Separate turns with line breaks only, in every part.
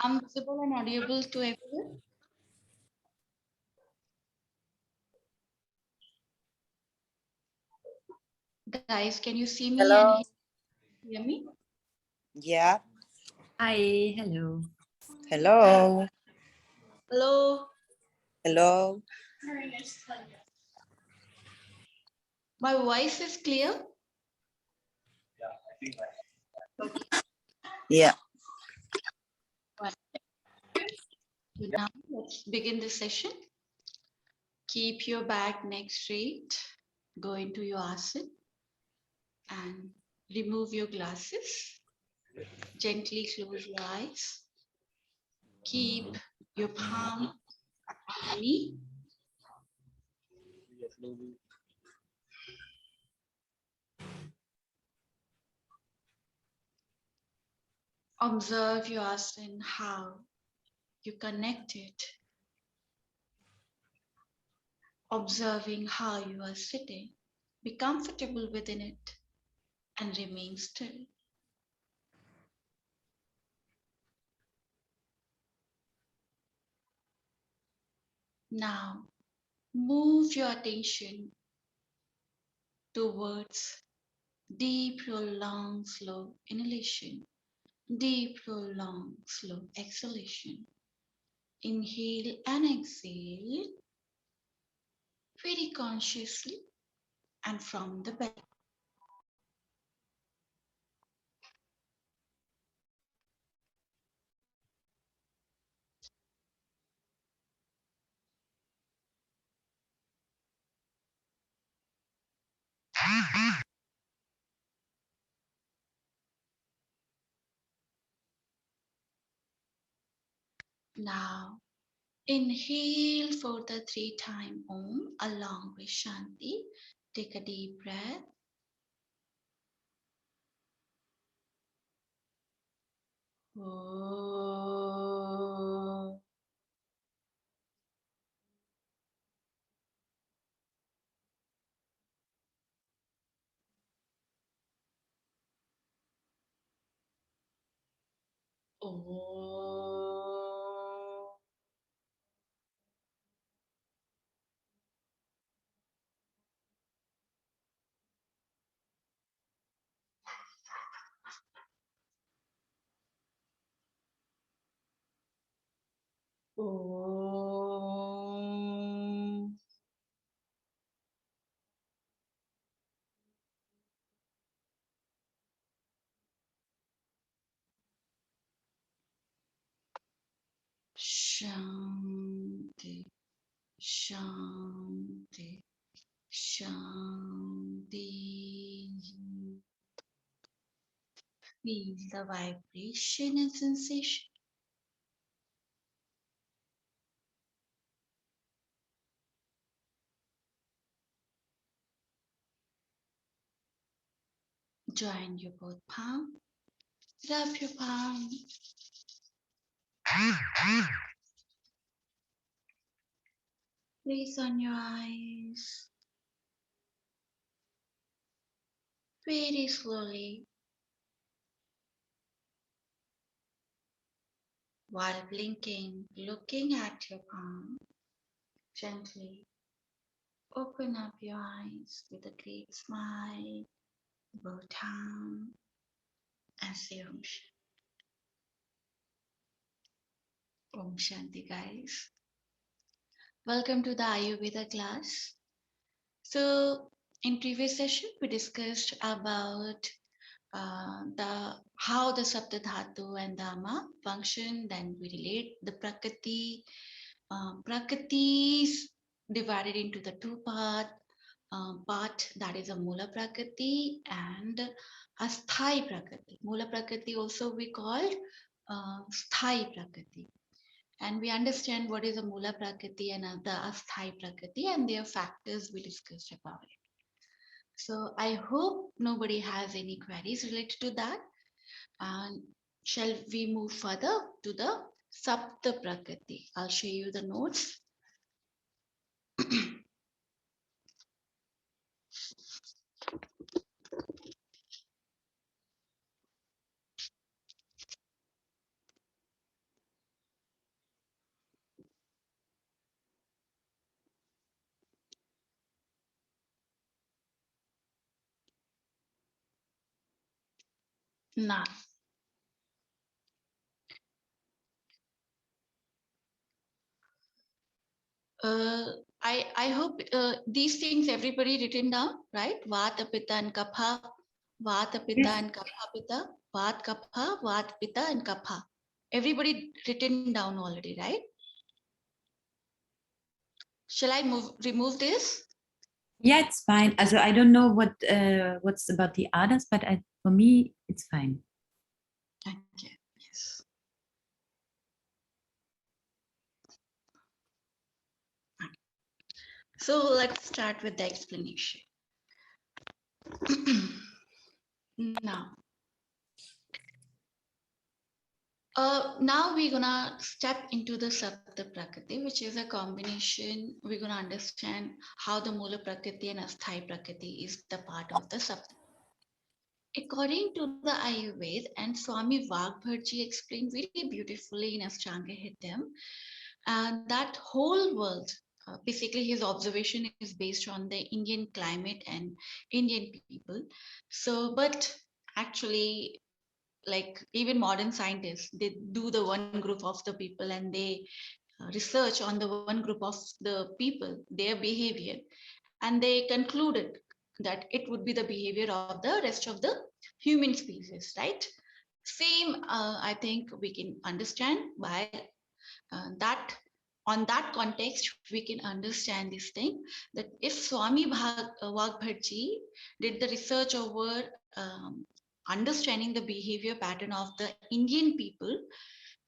I'm visible and audible to everyone. Guys, can you see me and
Hello.
hear me?
Yeah.
Hi, hello.
Hello.
Hello.
Hello.
My voice is clear?
Yeah.
So now let's begin the session. Keep your back neck straight. Go into your asana and remove your glasses. Gently close your eyes. Keep your palm on your knee. Observe your asana, how you connect it. Observing how you are sitting. Be comfortable within it and remain still. Now, move your attention towards deep, prolonged, slow inhalation, deep, prolonged, slow exhalation. Inhale and exhale very consciously and from the belly. Now, inhale for the 3-time Om along with Shanti. Take a deep breath. Om. Om. Om. Shanti, Shanti, Shanti. Feel the vibration and sensation. Join your both palm. Rub your palm. Place on your eyes. Very slowly. While blinking, looking at your palm, gently open up your eyes with a great smile, bow down, and say Om Shanti. Om Shanti, guys. Welcome to the Ayurveda class. So, in previous session, we discussed about how the Saptadhatu and Dhamma function. Then we relate the Prakriti. Prakriti is divided into the two part that is a Mula Prakriti and a Sthai Prakriti. Mula Prakriti also we called Sthai Prakriti. And we understand what is a Mula Prakriti and the Asthai Prakriti and their factors we discussed about it. So I hope nobody has any queries related to that. And shall we move further to the Sapta Prakriti? I'll show you the notes. Now, I hope these things everybody written down, right? Vata, Pitta, and Kapha. Vata, Pitta,
Yes.
and Kapha, Pitta. Vat, Kapha, Vat, Pitta, and Kapha. Everybody written down already, right? Shall I remove this?
Yeah, it's fine. Also, I don't know what's about the others, but for me, it's fine.
Okay. Yes. So let's start with the explanation. Now we're gonna step into the Sapta Prakriti, which is a combination. We're gonna understand how the Mula Prakriti and Asthai Prakriti is the part of the Sapta. According to the Ayurveda, and Swami Vagbharji explained very beautifully in Ashtanga Hridayam, that whole world, basically his observation is based on the Indian climate and Indian people. So, but actually, like even modern scientists, they do the one group of the people and they research on the one group of the people, their behavior, and they concluded that it would be the behavior of the rest of the human species, right? Same, I think we can understand by that. On that context, we can understand this thing, that if Swami Vagbharji did the research over understanding the behavior pattern of the Indian people,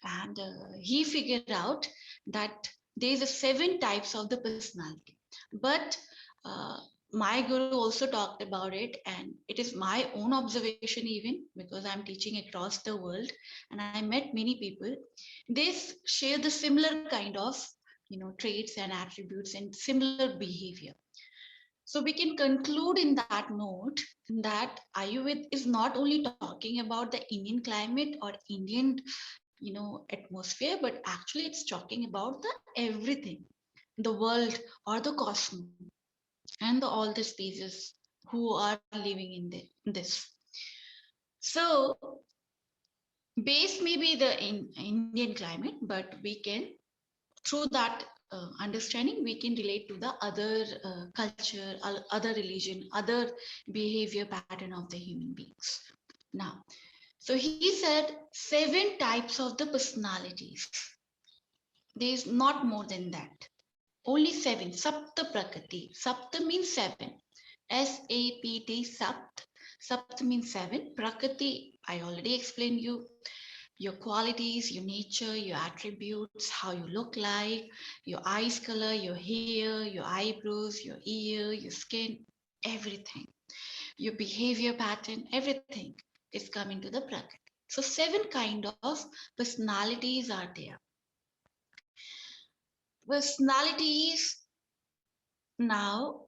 and he figured out that there's a 7 types of the personality. But uh, my guru also talked about it, and it is my own observation even, because I'm teaching across the world and I met many people. They share the similar kind of traits and attributes and similar behavior. So we can conclude in that note that Ayurveda is not only talking about the Indian climate or Indian atmosphere, but actually it's talking about the everything, the world or the cosmos, and all the species who are living in this. So base may be the Indian climate, but we can, through that understanding, we can relate to the other culture, other religion, other behavior pattern of the human beings. Now, so he said 7 types of the personalities. There is not more than that. Only 7. Sapta Prakriti. Sapta means 7. SAPT, Sapt. Sapt means 7. Prakriti, I already explained you. Your qualities, your nature, your attributes, how you look like, your eyes color, your hair, your eyebrows, your ear, your skin, everything. Your behavior pattern, everything is coming to the Prakriti. So 7 kind of personalities are there. Personalities. Now,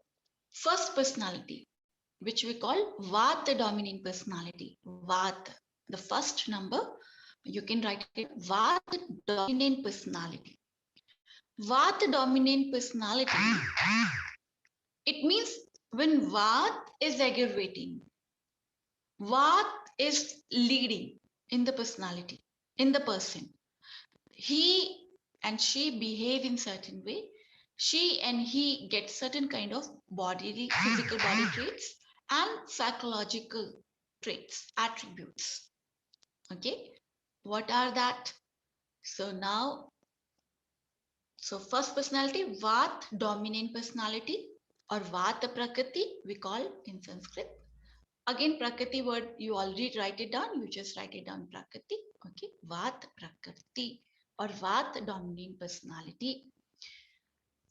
first personality, which we call Vata dominant personality. Vata, the first number, you can write it Vata dominant personality. Vata dominant personality, it means when Vata is aggravating, Vata is leading in the personality, in the person. He and she behave in certain way. She and he get certain kind of bodily, physical body traits and psychological traits, attributes. Okay, what are that? So now, so first personality, Vat dominant personality, or Vata Prakriti, we call in Sanskrit. Again, Prakriti word, you already write it down, you just write it down Prakriti. Okay, Vat Prakriti or Vat dominant personality.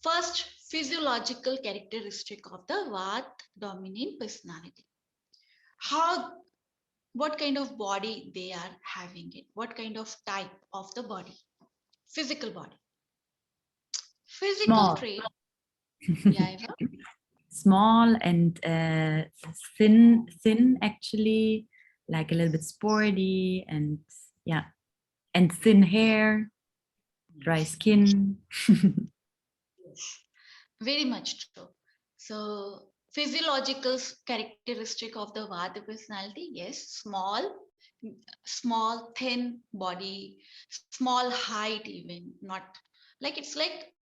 First, physiological characteristic of the Vat dominant personality. What kind of body they are having it, what kind of type of the body, physical body. Physical
Small.
trait. Yeah, Eva?
Small and thin actually, like a little bit sporty, and yeah, and thin hair, dry skin.
Yes, very much true. So physiological characteristic of the Vata personality, yes, small, small, thin body, small height, even not like it's like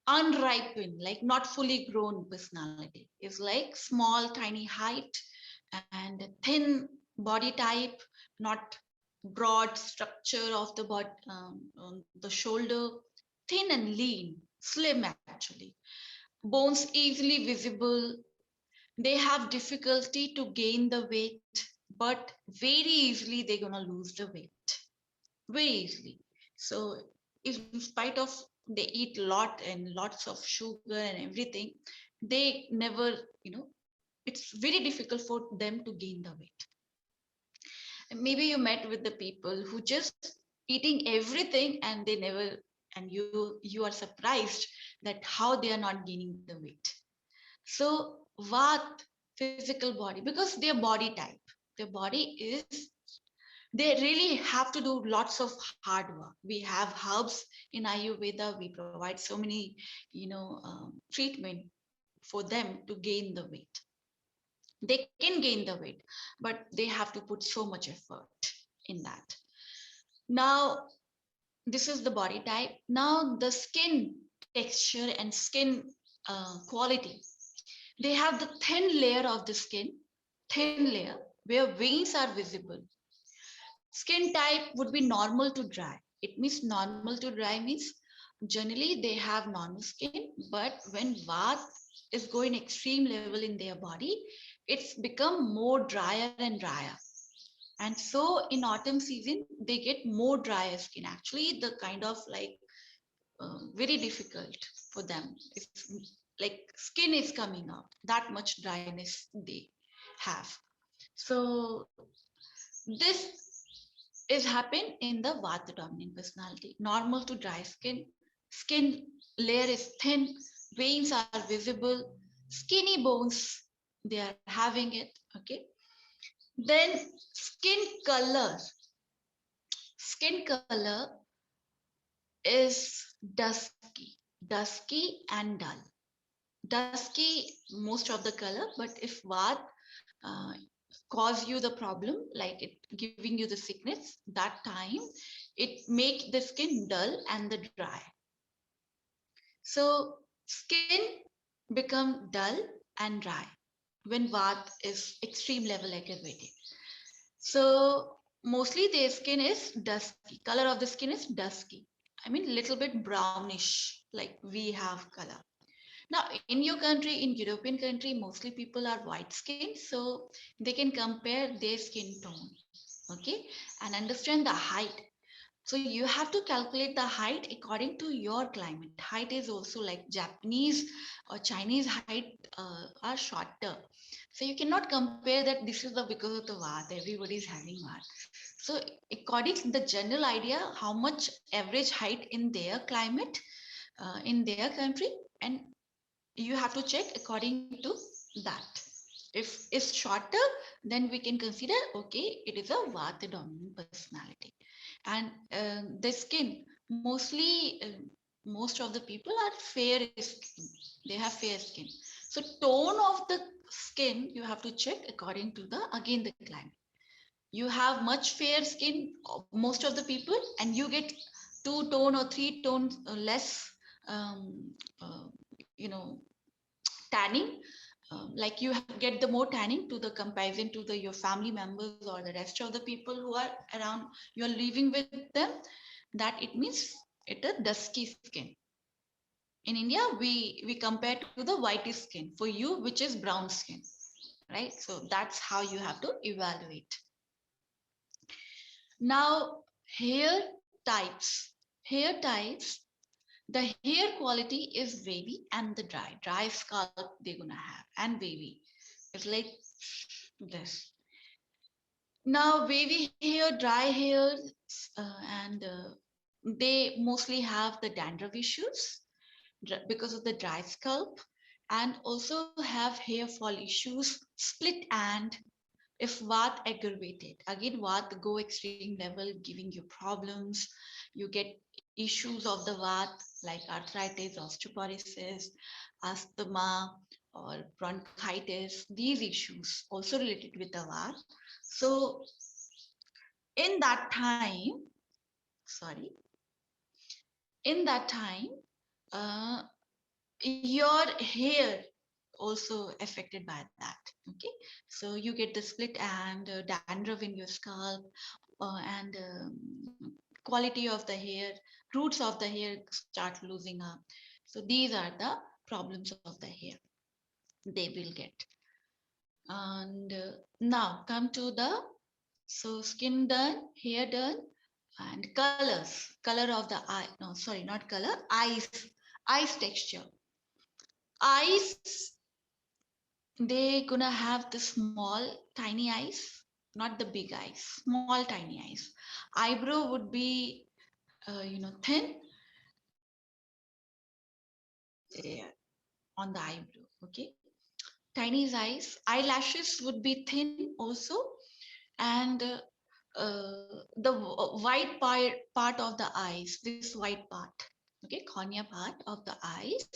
unripened, like not fully grown personality. It's like small, tiny height and thin body type, not broad structure of the body, on the shoulder, thin and lean, slim actually. Bones easily visible. They have difficulty to gain the weight, but very easily they're gonna lose the weight, very easily. So in spite of they eat lot and lots of sugar and everything, they never, it's very difficult for them to gain the weight. And maybe you met with the people who just eating everything and they never, and you are surprised that how they are not gaining the weight. So what physical body, because their body type, their body is, they really have to do lots of hard work. We have herbs in Ayurveda. We provide so many, treatment for them to gain the weight. They can gain the weight, but they have to put so much effort in that. Now, this is the body type. Now, the skin texture and skin quality. They have the thin layer of the skin, thin layer where veins are visible. Skin type would be normal to dry. It means normal to dry means generally they have normal skin, but when Vata is going extreme level in their body, it's become more drier and drier. And so in autumn season, they get more drier skin. Actually, the kind of like very difficult for them. It's like skin is coming out, that much dryness they have. So this is happen in the Vata dominant personality. Normal to dry skin, skin layer is thin, veins are visible, skinny bones, they are having it. Okay. Then skin color is dusky and dull. Dusky most of the color, but if Vata uh, cause you the problem, like it giving you the sickness, that time it make the skin dull and the dry. So skin become dull and dry when Vata is extreme level aggravated. So mostly their skin is dusky. Color of the skin is dusky. I mean little bit brownish, like we have color. Now, in your country, in European country, mostly people are white skin, so they can compare their skin tone, okay, and understand the height. So you have to calculate the height according to your climate. Height is also like Japanese or Chinese height are shorter. So you cannot compare that this is the because of the Vata, everybody is having Vata. So according to the general idea, how much average height in their climate, in their country, and you have to check according to that. If it's shorter, then we can consider, okay, it is a Vata dominant personality. And the skin, mostly, most of the people are fair skin. They have fair skin. So tone of the skin, you have to check according to the, again, the climate. You have much fair skin, most of the people, and you get 2 tone or 3 tones less, um, uh, you know, tanning, like you get the more tanning to the comparison to the your family members or the rest of the people who are around, you're living with them, that it means it a dusky skin. In India, we compare to the whitest skin for you, which is brown skin, right? So that's how you have to evaluate. Now, hair types. Hair types, the hair quality is wavy and the dry scalp they're gonna have, and wavy. It's like this. Now, wavy hair, dry hair, and they mostly have the dandruff issues because of the dry scalp, and also have hair fall issues, split end, if Vata aggravated. Again, Vata go extreme level, giving you problems. You get issues of the Vata like arthritis, osteoporosis, asthma, or bronchitis. These issues also related with the Vata. So in that time, sorry, in that time, your hair also affected by that. Okay, so you get the split and dandruff in your scalp, and quality of the hair, roots of the hair start losing up. So these are the problems of the hair they will get. And now come to the, so skin done, hair done, and colors, color of the eye, no, sorry, not color, eyes texture. Eyes, they gonna have the small tiny eyes, not the big eyes, small tiny eyes. Eyebrow would be thin, yeah, on the eyebrow. Okay, tiny eyes. Eyelashes would be thin also, and the white part of the eyes, this white part, okay, cornea part of the eyes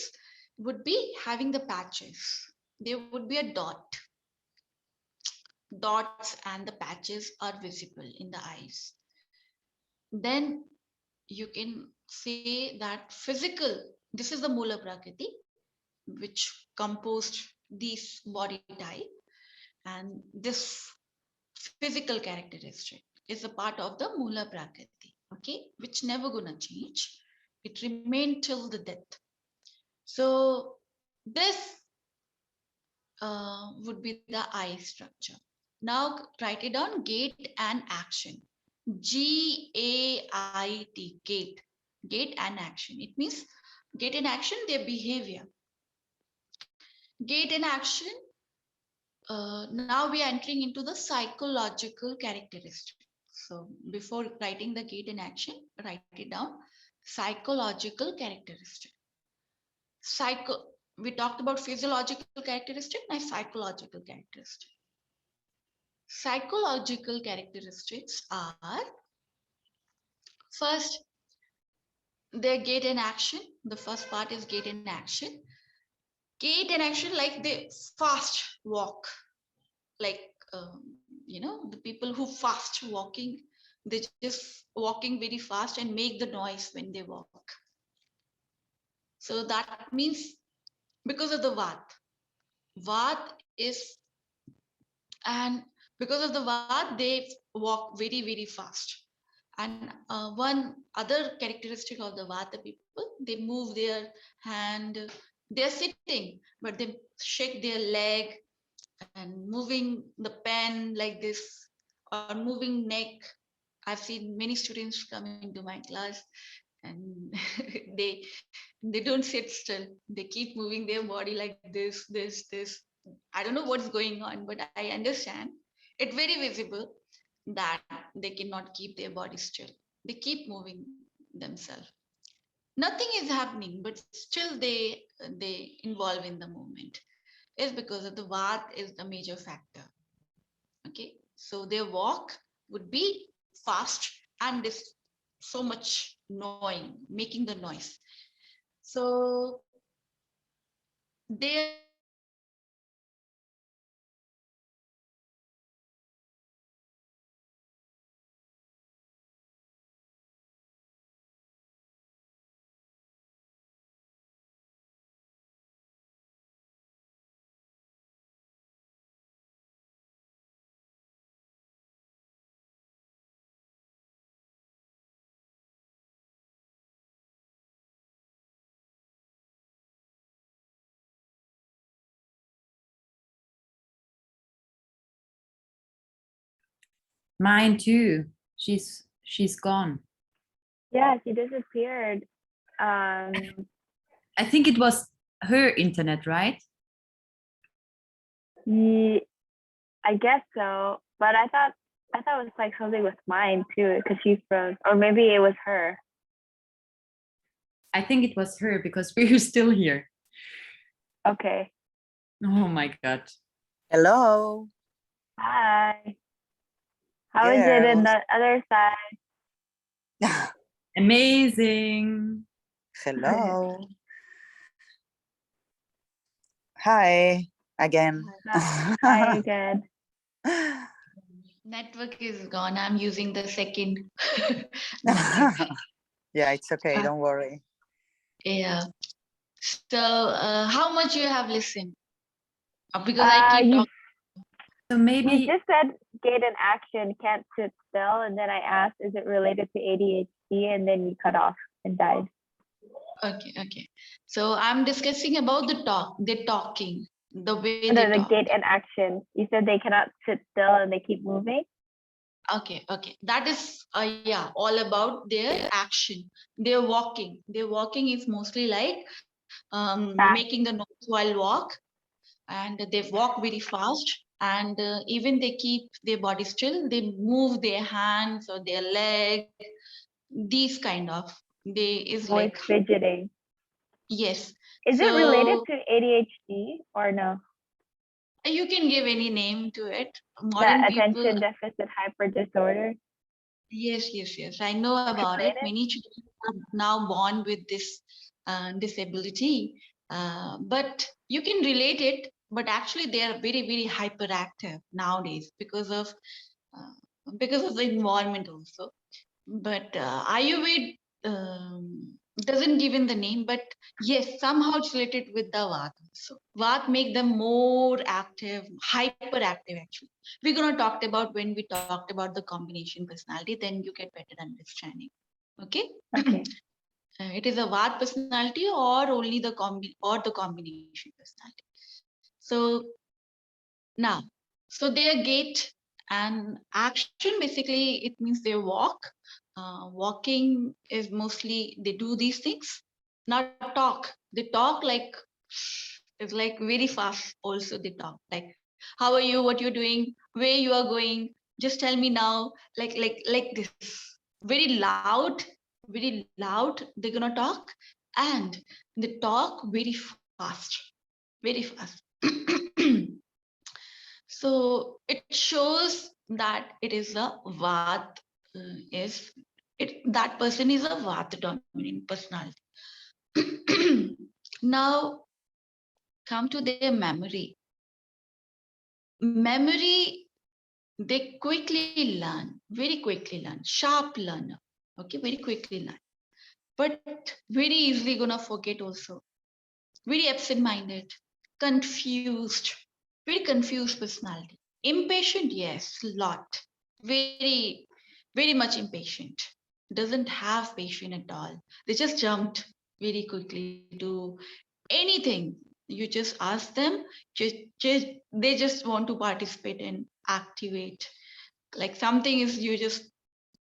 would be having the patches. There would be a dots, and the patches are visible in the eyes. Then you can say that physical, this is the Mula Prakriti, which composed this body type, and this physical characteristic is a part of the Mula Prakriti, okay, which never gonna change. It remained till the death. So this would be the eye structure. Now write it down, gait and action. G-A-I-T, gait. Gait and action. It means gait and action, their behavior. Gait and action, now we are entering into the psychological characteristic. So before writing the gait and action, write it down. Psychological characteristic. We talked about physiological characteristic, now psychological characteristic. Psychological characteristics are, first, their gait and action. The first part is gait and action. Gait and action, like they fast walk, like the people who fast walking, they just walking very fast and make the noise when they walk. So that means because of the Vat is, and because of the Vat, they walk very, very fast. And one other characteristic of the Vata people, they move their hand, they're sitting, but they shake their leg and moving the pen like this, or moving neck. I've seen many students come into my class, and they don't sit still. They keep moving their body like this. I don't know what's going on, but I understand it's very visible that they cannot keep their body still. They keep moving themselves. Nothing is happening, but still they involve in the movement. Is because of the Vat is the major factor. Okay, so their walk would be fast and this so much gnawing, making the noise. So their
Mine too. She's gone.
Yeah, she disappeared.
I think it was her internet, right?
I guess so, but I thought it was like something with mine too, because she's froze, or maybe it was her.
I think it was her because we're still here.
Okay.
Oh my God.
Hello.
Hi. How is it in the other side?
Amazing.
Hello. Hi again.
Hi again.
Network is gone. I'm using the second network.
Yeah, it's okay.
Uh,
Don't worry.
yeah. So, how much you have listened? Because I keep
You
talking.
So
you
maybe
just said gait and action can't sit still, and then I asked, is it related to ADHD? And then you cut off and died.
Okay, okay. So I'm discussing about the talking, the way
No,
they
the
talk.
gait and action. You said they cannot sit still and they keep moving.
Okay, okay. That is, yeah, all about their action. Their walking. Their walking is mostly like
Fast.
making the noise while walk, and they walk very fast. And even they keep their body still. They move their hands or their leg. These kind of. They is
Voice
like
fidgeting.
yes.
Is it related
So
to ADHD or no?
you can give any name to it.
That
Modern people.
attention deficit hyper disorder.
Yes, yes, yes. I know
It's
about it.
related.
Many children are now born with this disability, but you can relate it. But actually, they are very, very hyperactive nowadays because of the environment also. But Ayurveda doesn't give in the name, but yes, somehow it's related with the Vata. So Vata make them more active, hyperactive actually. We're gonna talk about when we talked about the combination personality, then you get better understanding. Okay.
Okay.
It is a Vata personality or only the combination personality. So now, so their gait and action basically it means they walk. Walking is mostly they do these things, not talk. They talk like it's like very fast. Also, they talk like, "How are you? What you're doing? Where you are going? Just tell me now." Like this, very loud, very loud. They're gonna talk, and they talk very fast, very fast. So it shows that it is a Vat is it that person is a Vat dominant personality. Now come to their memory. Memory they quickly learn, very quickly learn, sharp learner. Okay, very quickly learn, but very easily gonna forget also. Very absent-minded, confused, very confused personality. Impatient, yes, lot. Very, very much impatient. Doesn't have patience at all. They just jumped very quickly to anything. You just ask them, just they just want to participate and activate. Like something is you just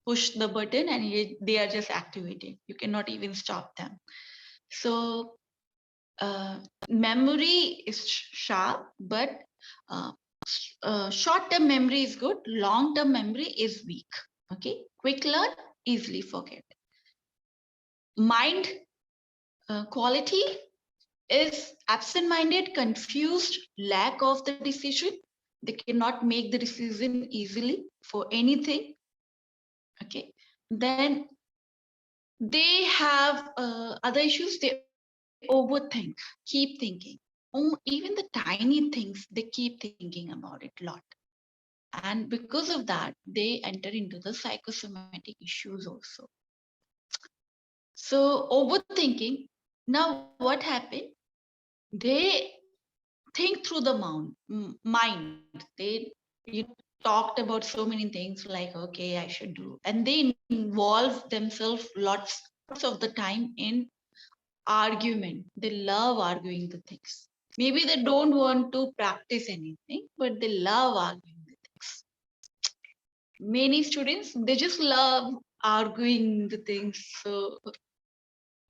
push the button and they are just activating. You cannot even stop them. So memory is sharp, but uh, short-term memory is good. Long-term memory is weak. Okay, quick learn, easily forget. Mind quality is absent-minded, confused, lack of the decision. They cannot make the decision easily for anything. Okay, then they have other issues. They overthink, keep thinking. Oh, even the tiny things, they keep thinking about it a lot. And because of that, they enter into the psychosomatic issues also. So overthinking, now what happened? They think through the mind. They talked about so many things like, okay, I should do. And they involve themselves lots of the time in argument. They love arguing the things. Maybe they don't want to practice anything, but they love arguing the things. Many students, they just love arguing the things. So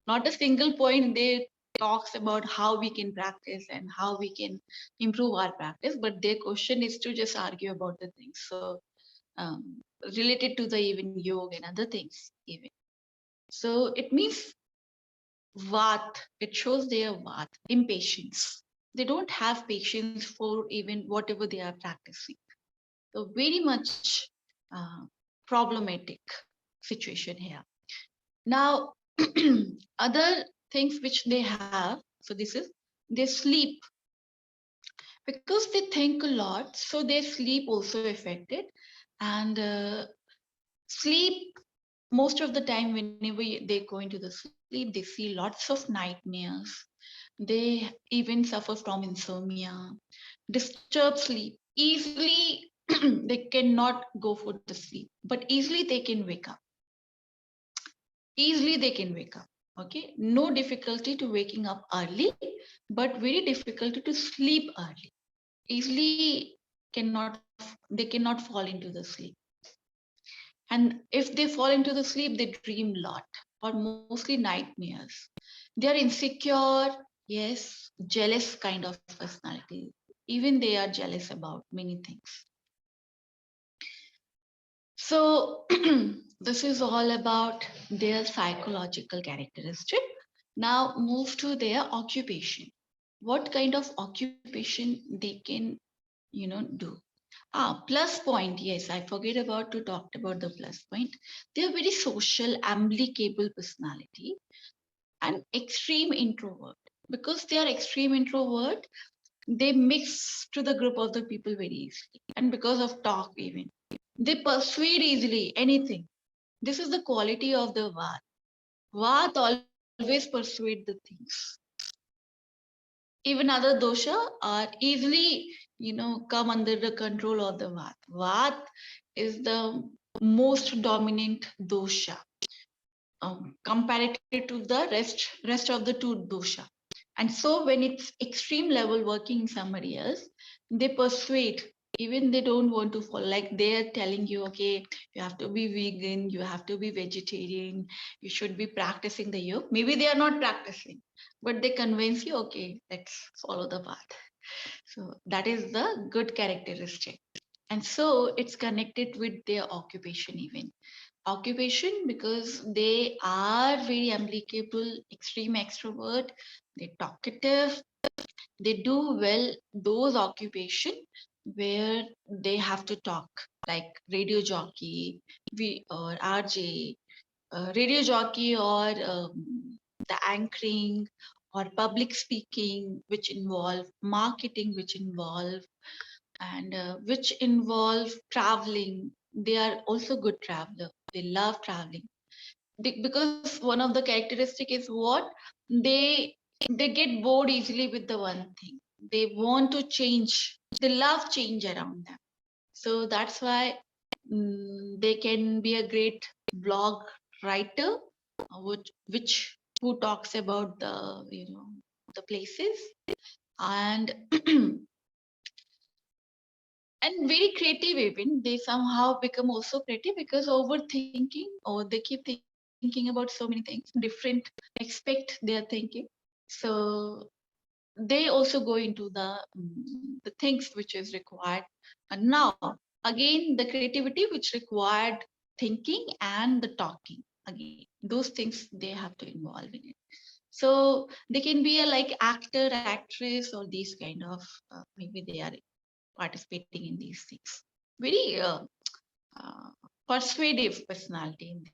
not a single point they talks about how we can practice and how we can improve our practice, but their question is to just argue about the things. So related to the even yoga and other things even. So it means Vat, it shows their Vat, impatience. They don't have patience for even whatever they are practicing. So very much problematic situation here. Now, other things which they have, so this is they sleep. Because they think a lot, so their sleep also affected. And sleep, most of the time, whenever they go into the sleep, they see lots of nightmares. They even suffer from insomnia, disturbed sleep. Easily, they cannot go for the sleep, but easily they can wake up. Easily they can wake up. Okay, no difficulty to waking up early, but very difficulty to sleep early. Easily they cannot fall into the sleep. And if they fall into the sleep, they dream a lot, or mostly nightmares. They are insecure, yes, jealous kind of personality. Even they are jealous about many things. So this is all about their psychological characteristic. Now move to their occupation. What kind of occupation they can, do. Plus point. Yes, I forget about to talk about the plus point. They are very social, amicable personality and extreme introvert. Because they are extreme introvert, they mix to the group of the people very easily. And because of talk even, they persuade easily anything. This is the quality of the Vat. Vat always persuade the things. Even other dosha are easily, come under the control of the Vat. Vat is the most dominant dosha comparative to the rest of the two dosha. And so when it's extreme level working in somebody else, they persuade. Even they don't want to follow, like they're telling you, okay, you have to be vegan, you have to be vegetarian, you should be practicing the yoga. Maybe they are not practicing, but they convince you, okay, let's follow the path. So that is the good characteristic. And so it's connected with their occupation even. Occupation, because they are very amicable, extreme extrovert, they're talkative, they do well those occupation where they have to talk, like radio jockey, or RJ, radio jockey, or the anchoring, or public speaking, which involve marketing, which involve and which involve traveling. They are also good traveler. They love traveling. Because one of the characteristic is what they get bored easily with the one thing. They want to change. They love change around them. So that's why they can be a great blog writer, which who talks about the the places and and very creative. Even they somehow become also creative because overthinking, or they keep thinking about so many things different aspect they are thinking. So they also go into the things which is required. And now again, the creativity which required thinking and the talking, again those things they have to involve in it. So they can be a like actor, actress, or these kind of maybe they are participating in these things. Very uh, persuasive personality in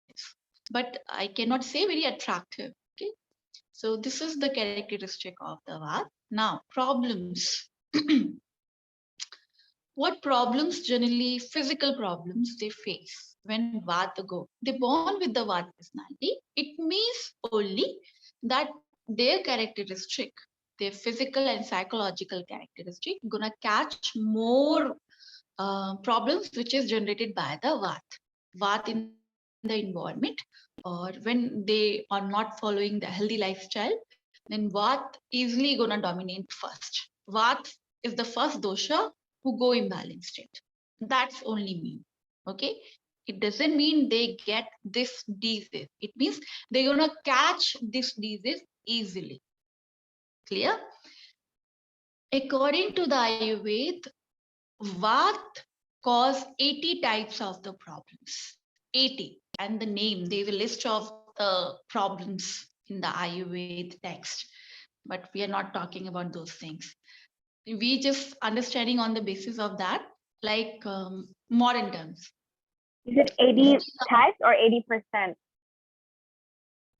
this. But I cannot say very attractive. Okay. So this is the characteristic of the Vat. Now, problems. What problems, generally physical problems, they face when Vata go? They born with the Vata personality. It means only that their characteristic, their physical and psychological characteristic, gonna catch more problems which is generated by the Vat in the environment, or when they are not following the healthy lifestyle, then Vat easily gonna dominate first. Vat is the first dosha who go imbalanced state. That's only mean. Okay. It doesn't mean they get this disease. It means they're gonna catch this disease easily. Clear? According to the Ayurveda, Vat cause 80 types of the problems. 80. And the name, there's a list of the problems in the Ayurveda text. But we are not talking about those things. We just understanding on the basis of that, like modern terms.
Is it 80 types or 80%?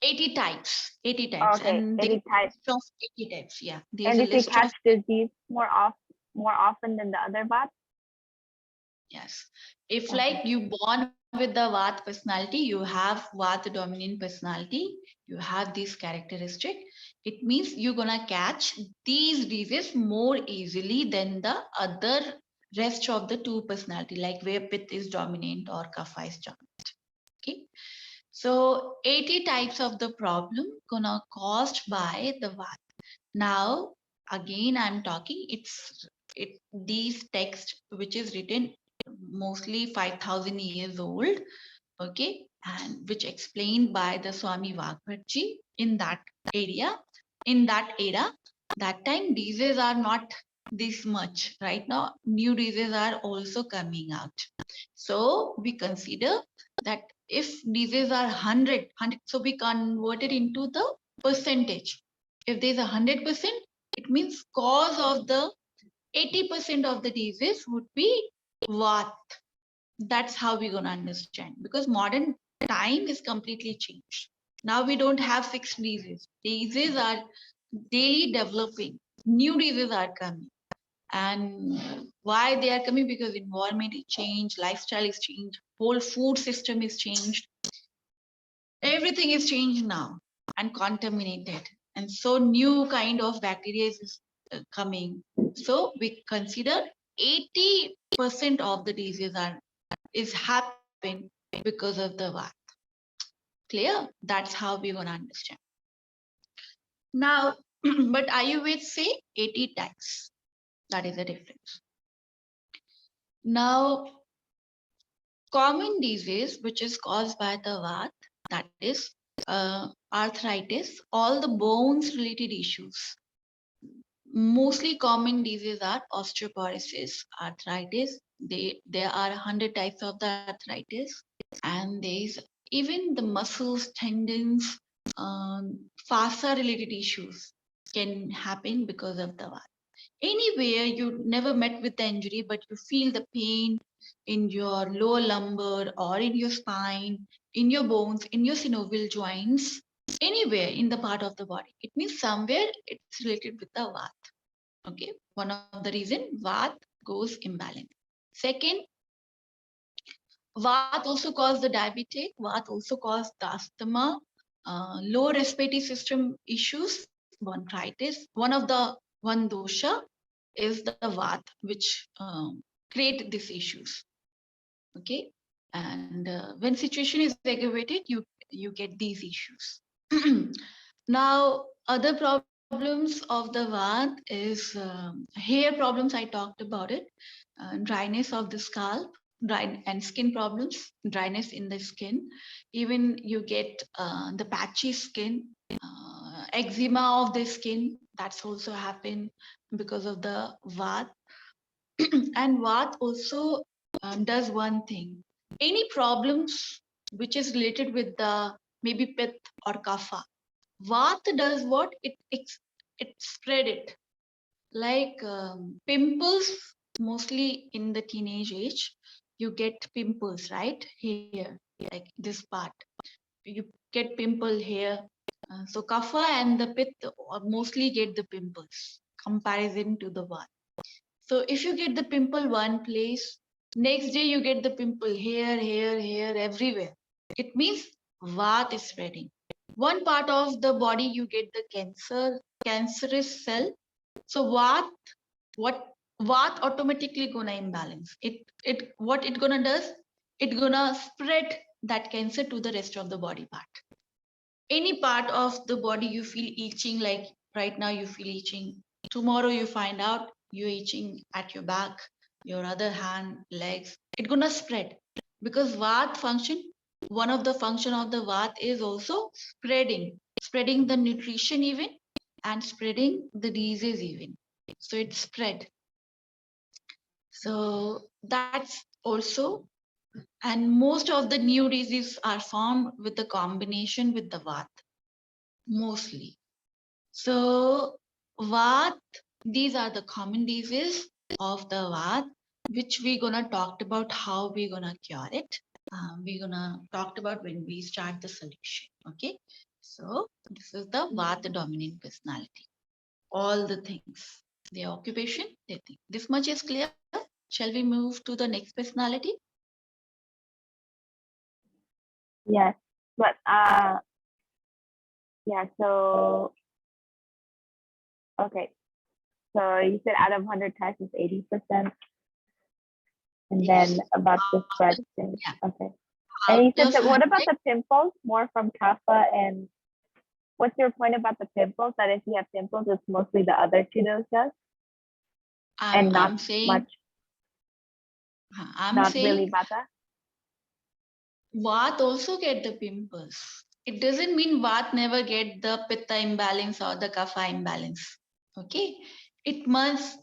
80 types. 80 types.
Okay,
and
80 types.
Of 80 types. Yeah. There's
And
a
if they
list
catch
of
disease more often than the other bots?
Yes. If
Okay.
like you born with the Vata personality, you have Vata dominant personality, you have these characteristic, it means you're gonna catch these diseases more easily than the other rest of the two personality, like where Pitta is dominant or Kapha is dominant. Okay. So 80 types of the problem gonna caused by the Vata. Now, again, I'm talking, these text which is written mostly 5,000 years old, okay, and which explained by the Swami Vagbharji in that area, in that era. That time diseases are not this much. Right now, new diseases are also coming out. So we consider that if diseases are 100, so we convert it into the percentage. If there's 100%, it means cause of the 80% of the disease would be Vata. That's how we're going to understand, because modern time is completely changed. Now we don't have fixed diseases. Diseases are daily developing. New diseases are coming. And why they are coming? Because environment is changed, lifestyle is changed, whole food system is changed. Everything is changed now and contaminated. And so new kind of bacteria is coming. So we consider 80% of the disease is happening because of the Vata. Clear? That's how we're going to understand. Now, but Ayurveda say 80 types. That is the difference. Now, common disease which is caused by the Vata, that is arthritis, all the bones related issues. Mostly common diseases are osteoporosis, arthritis. There are 100 types of the arthritis, and there is even the muscles, tendons, fascia related issues can happen because of the Vata. Anywhere you never met with the injury, but you feel the pain in your lower lumbar or in your spine, in your bones, in your synovial joints, anywhere in the part of the body, it means somewhere it's related with the Vata. Okay, one of the reason Vata goes imbalance. Second, Vata also cause the diabetic, Vata also cause the asthma, low respiratory system issues, bronchitis. One dosha is the Vata which create these issues. Okay, and when situation is aggravated, you get these issues. Now, other problems of the Vata is hair problems. I talked about it, dryness of the scalp, dry and skin problems, dryness in the skin. Even you get the patchy skin, eczema of the skin. That's also happen because of the Vata. And Vata also does one thing. Any problems which is related with the maybe Pitta or Kapha, Vata does what? It spread it. Like pimples, mostly in the teenage age, you get pimples, right? Here, like this part. You get pimple here. So Kapha and the Pitta mostly get the pimples, comparison to the Vata. So if you get the pimple one place, next day you get the pimple here, here, here, everywhere. It means Vata is spreading. One part of the body you get the cancerous cell. So what Vata automatically gonna imbalance. What it gonna does? It gonna spread that cancer to the rest of the body part. Any part of the body you feel itching, like right now you feel itching. Tomorrow you find out you're itching at your back, your other hand, legs. It's gonna spread because Vata function. One of the function of the Vata is also spreading the nutrition even and spreading the disease even. So it's spread. So that's also, and most of the new diseases are formed with the combination with the Vata, mostly. So Vata, these are the common diseases of the Vata, which we're gonna talk about how we're gonna cure it. We're gonna talk about when we start the solution. Okay, so this is the Vata dominant personality. All the things, their occupation, their thing. This much is clear. Shall we move to the next personality?
Yes, but yeah. So okay. So you said out of 100 types is 80%, and then about the spread thing.
Yeah.
Okay. And you said
Out
that
of
what about
100,
the pimples? More from kapha, and what's your point about the pimples? That if you have pimples, it's mostly the other two doshas and not
I'm saying,
much,
I'm
not
saying
really vata.
Vat also get the pimples. It doesn't mean Vat never get the Pitta imbalance or the Kapha imbalance. Okay, it must.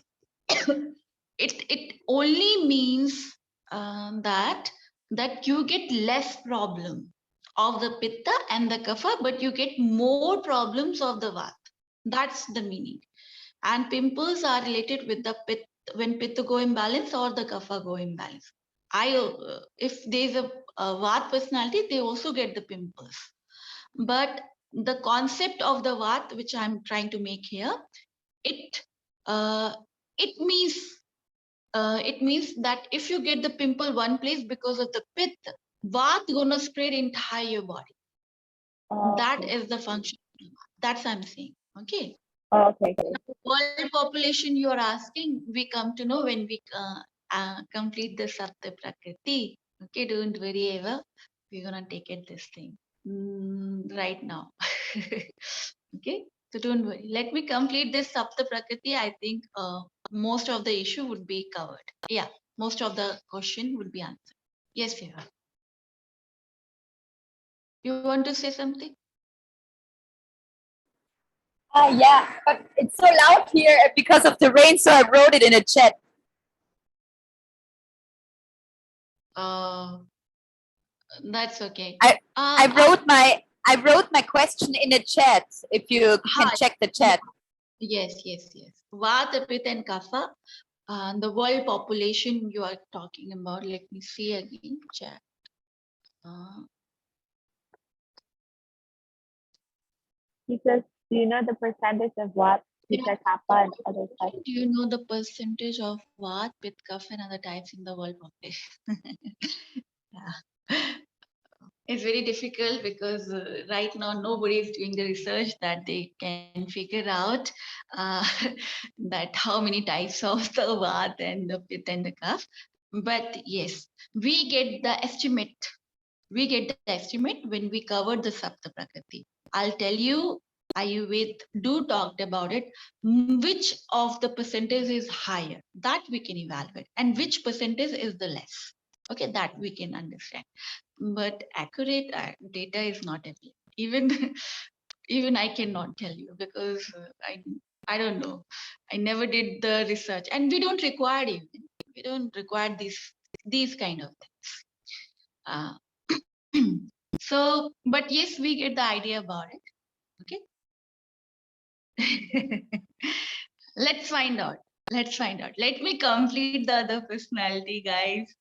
it only means that you get less problem of the Pitta and the Kapha, but you get more problems of the Vat. That's the meaning. And pimples are related with the Pitta, when Pitta go imbalance or the Kapha go imbalance. If there's a Vat personality, they also get the pimples. But the concept of the Vat, which I'm trying to make here, it uh, it means that if you get the pimple one place because of the Pitta, Vat gonna spread entire body. That
Okay.
is the function. That's I'm saying. Okay.
Okay.
World population you are asking, we come to know when we complete the Sapta Prakriti. Okay, don't worry ever. We're gonna take it this thing right now. Okay, so don't worry. Let me complete this Sapta Prakriti. I think most of the issue would be covered. Yeah, most of the question would be answered. Yes, Eva. You want to say something?
Yeah, but it's so loud here because of the rain, so I wrote it in a chat.
That's okay.
I wrote my question in a chat. If you can check the chat.
Yes. Vata, Pitta, and Kapha. The world population you are talking about. Let me see again. Chat.
He says, do you know the percentage of what Pitta, kapha, and other types?
Do you know the percentage of Vata, Pitta, Kapha, and other types in the world population? Yeah. It's very difficult because right now nobody is doing the research that they can figure out that how many types of the Vata and the Pitta and the Kapha. But yes, we get the estimate. We get the estimate when we covered the Sapta Prakriti. I'll tell you, Ayurveda do talked about it, which of the percentage is higher, that we can evaluate, and which percentage is the less. Okay, that we can understand. But accurate data is not available. Even I cannot tell you because I don't know. I never did the research, and we don't require even. We don't require these kind of things. So, but yes, we get the idea about it. Okay. Let's find out. Let's find out. Let me complete the other personality, guys.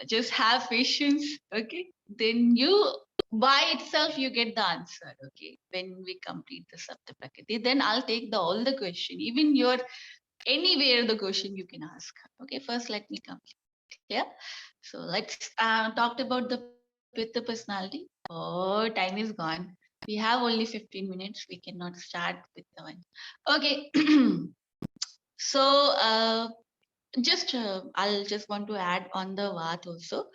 Just have patience. Okay. Then you, by itself, you get the answer. Okay. When we complete the Sapta Prakriti, then I'll take all the question. Even your anywhere the question you can ask. Okay. First, let me complete. Yeah. So let's talked about the Pitta personality. Oh, time is gone. We have only 15 minutes. We cannot start with the one. Okay. So just I'll just want to add on the Vat also.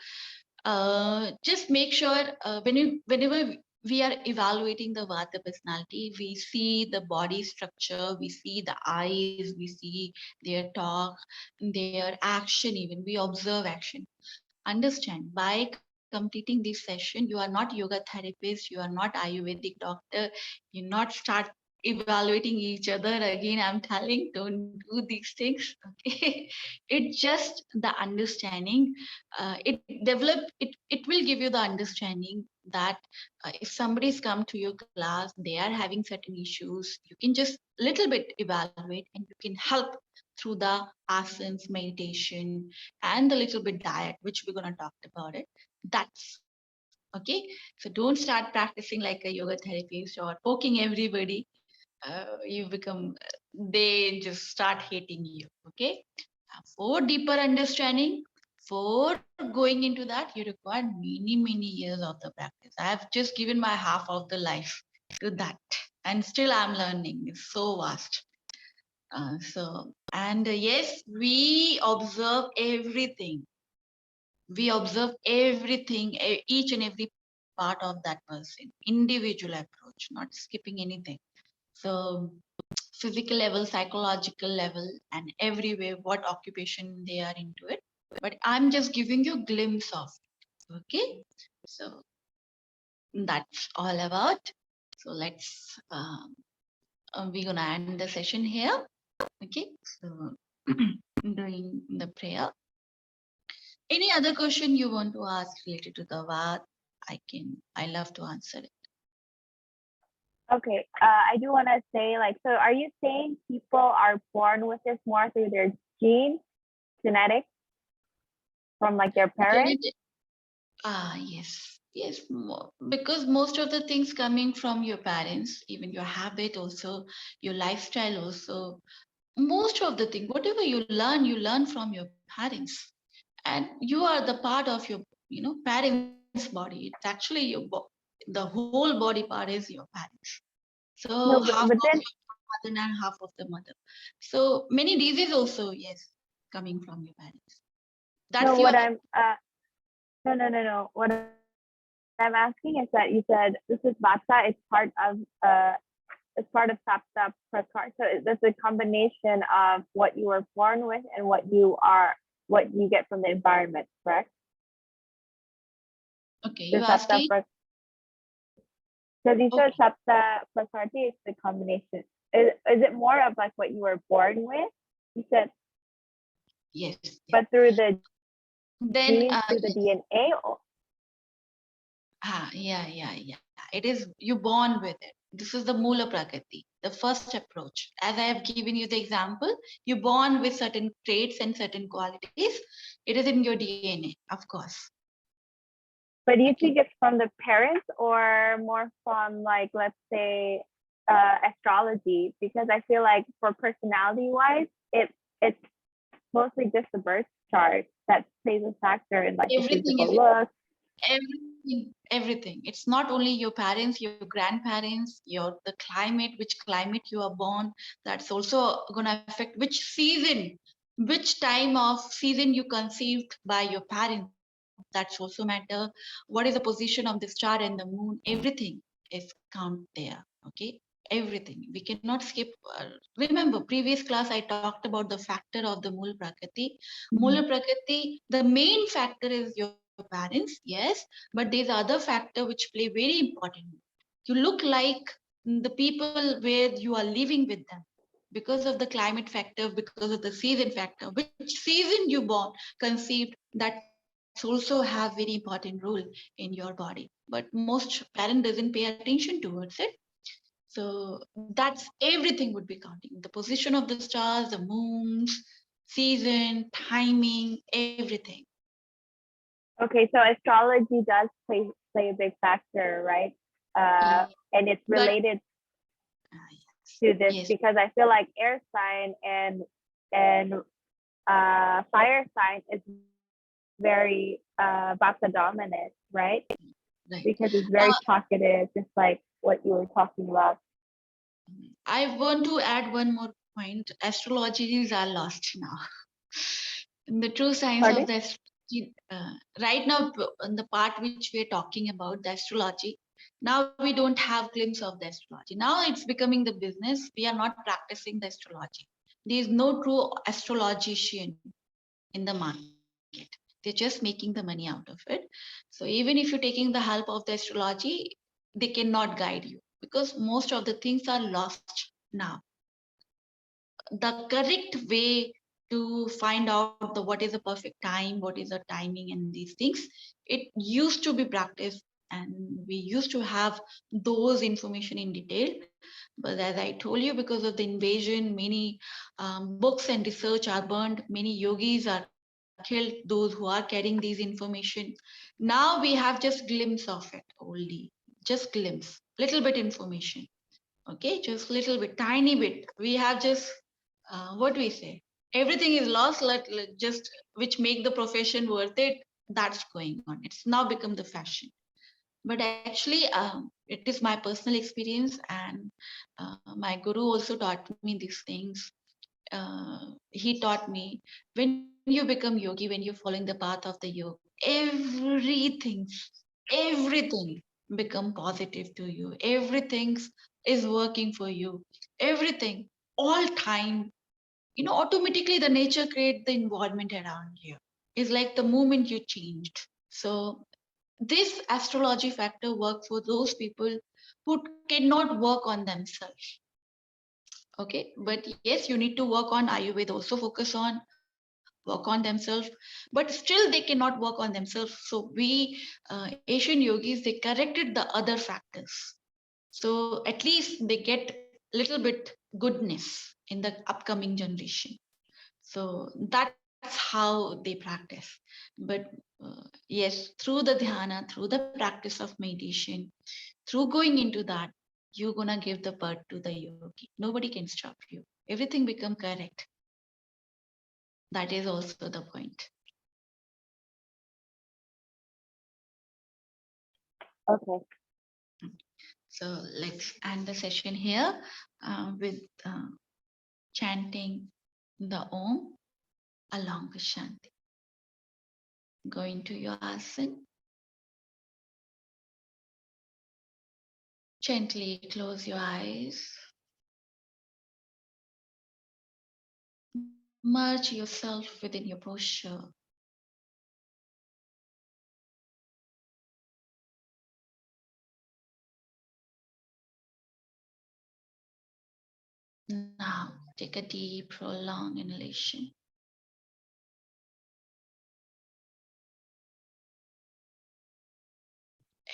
Just make sure whenever we are evaluating the Vata personality, we see the body structure, we see the eyes, we see their talk, their action, even we observe action. Understand, by completing this session, you are not yoga therapist, you are not Ayurvedic doctor, you not start evaluating each other again. I'm telling, don't do these things. Okay. It's just the understanding. It will give you the understanding that if somebody's come to your class, they are having certain issues, you can just little bit evaluate and you can help through the asanas, meditation, and the little bit diet, which we're going to talk about it. That's okay. So don't start practicing like a yoga therapist or poking everybody. You become, they just start hating you. Okay. For deeper understanding, for going into that, you require many years of the practice. I have just given my half of the life to that, and still I'm learning. It's so vast. Yes, we observe everything. We observe everything, each and every part of that person, individual approach, not skipping anything. So physical level, psychological level, and everywhere, what occupation they are into it. But I'm just giving you a glimpse of it. Okay, so that's all about. So let's we're gonna end the session here. Okay, so doing the prayer. Any other question you want to ask related to the Vad? I love to answer it.
Okay, I do want to say, like, so are you saying people are born with this more through their genes, genetics, from like their parents?
Yes, because most of the things coming from your parents, even your habit also, your lifestyle also, most of the thing, whatever you learn from your parents, and you are the part of your, parents' body. It's actually the whole body part is your parents. So
No,
half
but
of
then
your father and half of the mother. So many diseases also, yes, coming from your parents. That's
no,
your
what I'm no. What I'm asking is that you said this is Vata. It's part of Sapta Prakar. So that's a combination of what you were born with and what you get from the environment, correct?
okay.
The
You asking?
Because you said
Okay.
Sapta Prakriti is the combination. Is it more of like what you were born with? You said,
Yes.
but through the
Then
genes, through the DNA?
yeah. It is you born with it. This is the Mula Prakriti, the first approach. As I have given you the example, you born with certain traits and certain qualities. It is in your DNA, of course.
But do you think it's from the parents or more from, like, let's say, astrology? Because I feel like for personality-wise, it's mostly just the birth chart that plays a factor in, like, the
Everything
physical
is
look.
everything. It's not only your parents, your grandparents, the climate, which climate you are born. That's also gonna affect which time of season you conceived by your parents. That's also matter. What is the position of the star and the moon? Everything is count there. Okay, everything. We cannot skip. Remember, previous class I talked about the factor of the Mula Prakriti. Mula Prakriti, the main factor is your parents, yes, but there's other factor which play very important. You look like the people where you are living with them because of the climate factor, because of the season factor, which season you born, conceived, that's also have very important role in your body. But most parent doesn't pay attention towards it. So that's everything would be counting. The position of the stars, the moons, season, timing, everything.
Okay, so astrology does play a big factor, right? And it's
But
related to this
yes,
because I feel like air sign and fire sign is very Vata dominant, right?
right.
Because it's very talkative, just like what you were talking about.
I want to add one more point. Astrologies are lost now. In the true science
Pardon?
of the astrology, right now, in the part which we're talking about, the astrology, now we don't have glimpse of the astrology. Now it's becoming the business. We are not practicing the astrology. There is no true astrologician in the market. They're just making the money out of it. So even if you're taking the help of the astrology, they cannot guide you because most of the things are lost now. The correct way to find out what is the perfect time, what is the timing and these things, it used to be practiced and we used to have those information in detail. But as I told you, because of the invasion, many books and research are burned, many yogis are killed, those who are carrying these information. Now we have just glimpse of it only, just glimpse, little bit information. Okay, just little bit, tiny bit. We have just what we say, everything is lost, just which make the profession worth it, that's going on. It's now become the fashion. But actually, it is my personal experience, and my guru also taught me these things. He taught me, when you become yogi, when you're following the path of the yoga, everything become positive to you. Everything is working for you. Everything, all time, automatically the nature create the environment around you. It's like the moment you changed. So this astrology factor work for those people who cannot work on themselves. Okay, but yes, you need to work on Ayurveda, also focus on, work on themselves, but still they cannot work on themselves. So we Asian yogis, they corrected the other factors, so at least they get little bit goodness in the upcoming generation. So that's how they practice. But yes, through the dhyana, through the practice of meditation, through going into that, you're gonna give the birth to the yogi. Nobody can stop you. Everything become correct. That is also the point.
Okay.
So let's end the session here with chanting the Om along with Shanti. Go into your asana. Gently close your eyes. Merge yourself within your posture. Now take a deep, prolonged inhalation.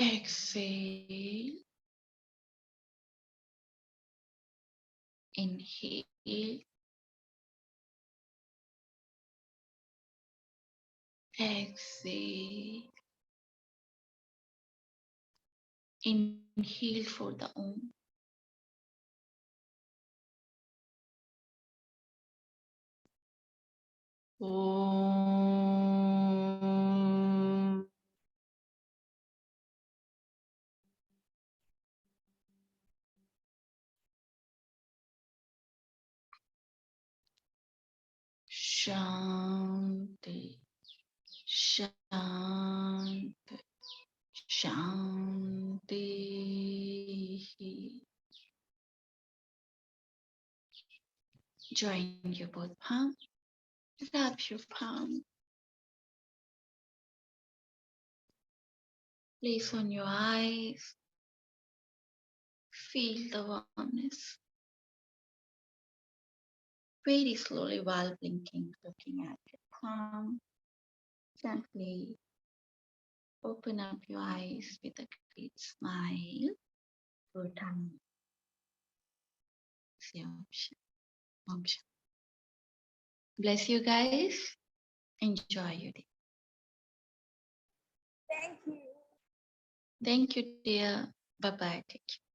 Exhale. Inhale. Exhale. Inhale for the Om. Om. Shanti. Shanti. Shanti. Join your both palms. Wrap your palm. Place on your eyes. Feel the warmness. Very slowly while blinking, looking at your palm. Gently open up your eyes with a great smile. Good time. Bless you guys. Enjoy your day.
Thank you.
Thank you, dear. Bye-bye. Take care.